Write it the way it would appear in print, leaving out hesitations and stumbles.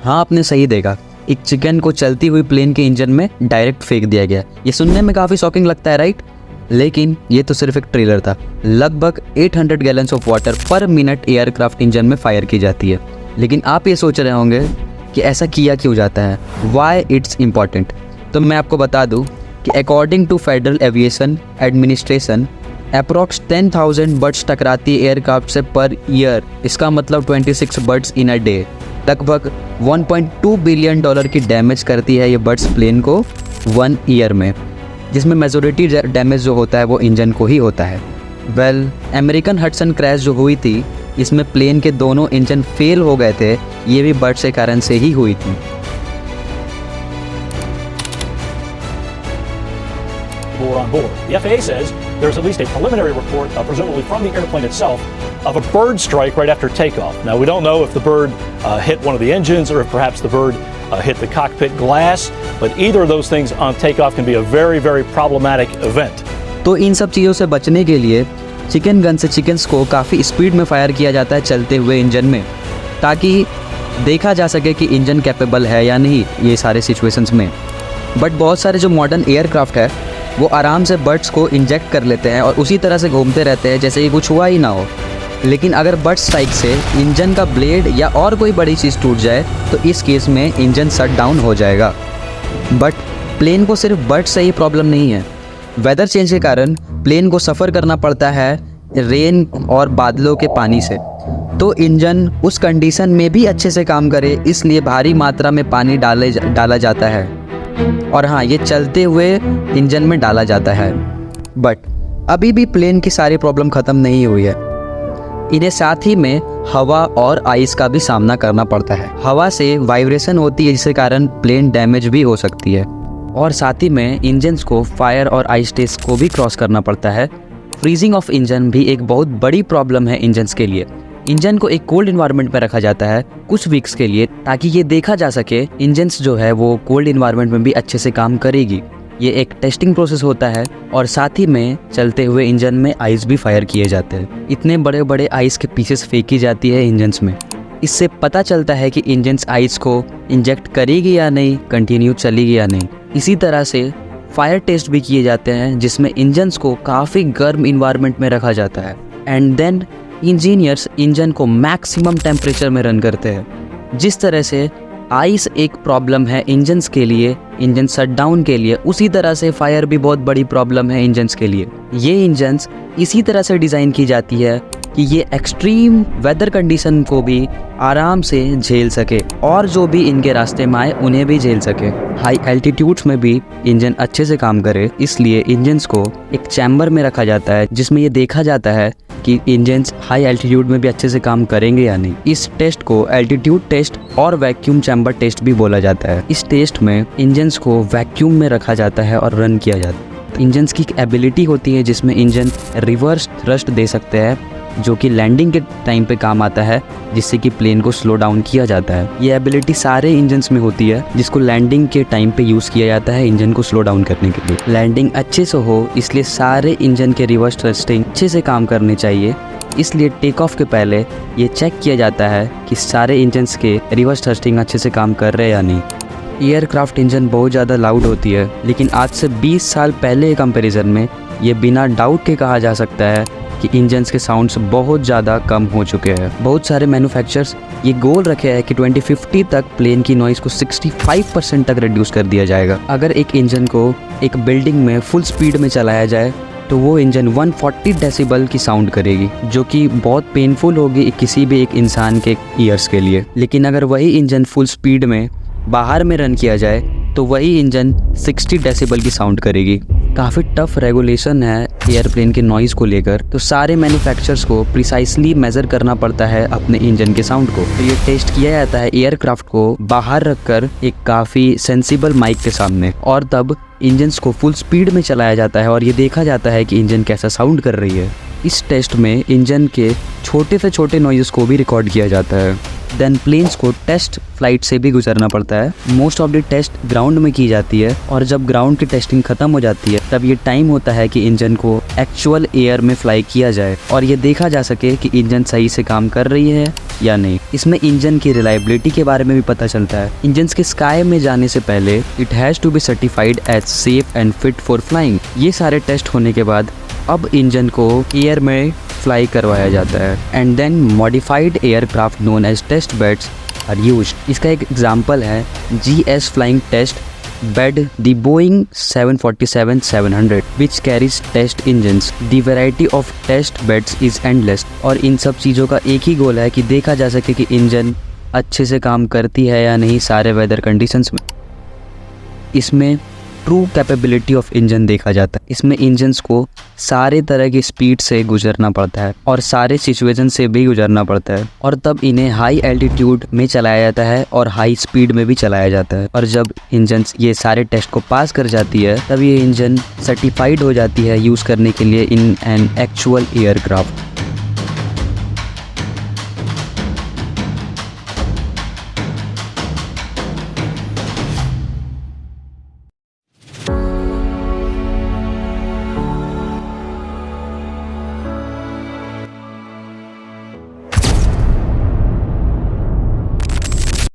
हाँ, आपने सही देखा, एक चिकन को चलती हुई प्लेन के इंजन में डायरेक्ट फेंक दिया गया। ये सुनने में काफ़ी शॉकिंग लगता है, राइट? लेकिन ये तो सिर्फ एक ट्रेलर था। लगभग 800 गैलन्स ऑफ वाटर पर मिनट एयरक्राफ्ट इंजन में फायर की जाती है। लेकिन आप ये सोच रहे होंगे कि ऐसा किया क्यों जाता है, वाई इट्स इम्पॉर्टेंट। तो मैं आपको बता दूँ कि according to Federal Aviation Administration approx 10,000 birds टकराती है एयरक्राफ्ट से पर ईयर। इसका मतलब 26 बर्ड्स इन अ डे। लगभग $1.2 बिलियन की डैमेज करती है ये बर्ड्स प्लेन को 1 ईयर में, जिसमें मेजॉरिटी डैमेज जो होता है वो इंजन को ही होता है। वेल, अमेरिकन हडसन क्रैश जो हुई थी, इसमें प्लेन के दोनों इंजन फेल हो गए थे। ये भी बर्ड्स के कारण से ही हुई थी। On board. The FAA says there's at least a preliminary report, presumably from the airplane itself, of a bird strike right after takeoff. Now, we don't know if the bird hit one of the engines or if perhaps the bird hit the cockpit glass, but either of those things on takeoff can be a very, very problematic event. तो इन सब चीज़ों से बचने के लिए chicken gun से chickens को काफ़ी स्पीड में फायर किया जाता है चलते हुए इंजन में, ताकि देखा जा सके कि इंजन कैपेबल है या नहीं ये सारे सिचुएशंस में। बट बहुत सारे जो मॉडर्न एयरक्राफ्ट है वो आराम से बर्ड्स को इंजेक्ट कर लेते हैं और उसी तरह से घूमते रहते हैं जैसे कि कुछ हुआ ही ना हो। लेकिन अगर बर्ड स्ट्राइक से इंजन का ब्लेड या और कोई बड़ी चीज़ टूट जाए तो इस केस में इंजन शट डाउन हो जाएगा। बट प्लेन को सिर्फ बर्ड से ही प्रॉब्लम नहीं है। वेदर चेंज के कारण प्लेन को सफ़र करना पड़ता है रेन और बादलों के पानी से, तो इंजन उस कंडीशन में भी अच्छे से काम करे, इसलिए भारी मात्रा में पानी डाला जाता है। और हाँ, ये चलते हुए इंजन में डाला जाता है। बट अभी भी प्लेन की सारी प्रॉब्लम ख़त्म नहीं हुई है। इन्हें साथ ही में हवा और आइस का भी सामना करना पड़ता है। हवा से वाइब्रेशन होती है जिसके कारण प्लेन डैमेज भी हो सकती है। और साथ ही में इंजन्स को फायर और आइस टेस्ट को भी क्रॉस करना पड़ता है। फ्रीजिंग ऑफ इंजन भी एक बहुत बड़ी प्रॉब्लम है इंजन्स के लिए। इंजन को एक कोल्ड इन्वायरमेंट में रखा जाता है कुछ वीक्स के लिए, ताकि ये देखा जा सके इंजन्स जो है वो कोल्ड इन्वायरमेंट में भी अच्छे से काम करेगी। ये एक टेस्टिंग प्रोसेस होता है। और साथ ही में चलते हुए इंजन में आइस भी फायर किए जाते हैं। इतने बड़े बड़े आइस के पीसेस फेंकी जाती है इंजन्स में। इससे पता चलता है कि इंजन्स आइस को इंजेक्ट करेगी या नहीं, कंटिन्यू चलेगी या नहीं। इसी तरह से फायर टेस्ट भी किए जाते हैं जिसमें इंजन्स को काफ़ी गर्म इन्वायरमेंट में रखा जाता है। एंड देन इंजीनियर्स इंजन को मैक्सिमम टेम्परेचर में रन करते हैं। जिस तरह से आइस एक प्रॉब्लम है इंजन्स के लिए, इंजन शट डाउन के लिए, उसी तरह से फायर भी बहुत बड़ी प्रॉब्लम है इंजन्स के लिए। ये इंजन्स इसी तरह से डिज़ाइन की जाती है कि ये एक्सट्रीम वेदर कंडीशन को भी आराम से झेल सके और जो भी इनके रास्ते में आए उन्हें भी झेल सके। हाई एल्टीट्यूड्स में भी इंजन अच्छे से काम करे, इसलिए इंजन्स को एक चैम्बर में रखा जाता है जिसमें ये देखा जाता है कि इंजन्स हाई एल्टीट्यूड में भी अच्छे से काम करेंगे या नहीं। इस टेस्ट को एल्टीट्यूड टेस्ट और वैक्यूम चैम्बर टेस्ट भी बोला जाता है। इस टेस्ट में इंजन्स को वैक्यूम में रखा जाता है और रन किया जाता है। इंजन्स की एक एबिलिटी होती है जिसमें इंजन रिवर्स थ्रस्ट दे सकते हैं, जो कि लैंडिंग के टाइम पे काम आता है, जिससे कि प्लेन को स्लो डाउन किया जाता है। ये एबिलिटी सारे इंजन्स में होती है जिसको लैंडिंग के टाइम पे यूज़ किया जाता है इंजन को स्लो डाउन करने के लिए। लैंडिंग अच्छे से हो इसलिए सारे इंजन के रिवर्स थ्रस्टिंग अच्छे से काम करने चाहिए। इसलिए टेक ऑफ के पहले ये चेक किया जाता है कि सारे इंजन्स के रिवर्स थ्रस्टिंग अच्छे से काम कर रहे हैं या नहीं। एयरक्राफ्ट इंजन बहुत ज़्यादा लाउड होती है, लेकिन आज से 20 साल पहले के कंपैरिजन में ये बिना डाउट के कहा जा सकता है कि इंजन्स के साउंड्स बहुत ज़्यादा कम हो चुके हैं। बहुत सारे मैन्युफैक्चरर्स ये गोल रखे हैं कि 2050 तक प्लेन की नॉइज़ को 65% तक रिड्यूस कर दिया जाएगा। अगर एक इंजन को एक बिल्डिंग में फुल स्पीड में चलाया जाए तो वो इंजन 140 डेसिबल की साउंड करेगी, जो कि बहुत पेनफुल होगी किसी भी एक इंसान के ईयर्स के लिए। लेकिन अगर वही इंजन फुल स्पीड में बाहर में रन किया जाए तो वही इंजन 60 डेसिबल की साउंड करेगी। काफ़ी टफ रेगुलेशन है एयरप्लेन के नॉइज़ को लेकर, तो सारे मैन्युफैक्चरर्स को प्रिसाइसली मेज़र करना पड़ता है अपने इंजन के साउंड को। तो ये टेस्ट किया जाता है एयरक्राफ्ट को बाहर रखकर एक काफ़ी सेंसिबल माइक के सामने, और तब इंजन्स को फुल स्पीड में चलाया जाता है और ये देखा जाता है कि इंजन कैसा साउंड कर रही है। इस टेस्ट में इंजन के छोटे से छोटे नॉइज़ को भी रिकॉर्ड किया जाता है। देन प्लेन्स को टेस्ट फ्लाइट से भी गुजरना पड़ता है। Most of the test ground में की जाती है, और जब ग्राउंड की टेस्टिंग खत्म हो जाती है तब ये टाइम होता है कि इंजन को एक्चुअल एयर में फ्लाई किया जाए और ये देखा जा सके कि इंजन सही से काम कर रही है या नहीं। इसमें इंजन की रिलायबिलिटी के बारे में भी पता चलता है। इंजन के स्काई में जाने से पहले it has to be certified as safe and fit for flying. ये सारे टेस्ट होने के बाद अब इंजन को एयर में फ्लाई करवाया जाता है and then modified aircraft known as test beds are used. इसका एक एग्जांपल है GS flying test bed the Boeing 747-700 which carries test engines. The variety of test beds is endless. और इन सब चीज़ों का एक ही गोल है कि देखा जा सके कि इंजन अच्छे से काम करती है या नहीं सारे वेदर कंडीशंस में। इसमें ट्रू कैपेबिलिटी ऑफ इंजन देखा जाता है। इसमें इंजन्स को सारे तरह की स्पीड से गुजरना पड़ता है और सारे सिचुएशन से भी गुजरना पड़ता है और तब इन्हें हाई एल्टीट्यूड में चलाया जाता है और हाई स्पीड में भी चलाया जाता है। और जब इंजन्स ये सारे टेस्ट को पास कर जाती है तब ये इंजन सर्टिफाइड हो जाती है यूज़ करने के लिए इन एन एक्चुअल एयरक्राफ्ट।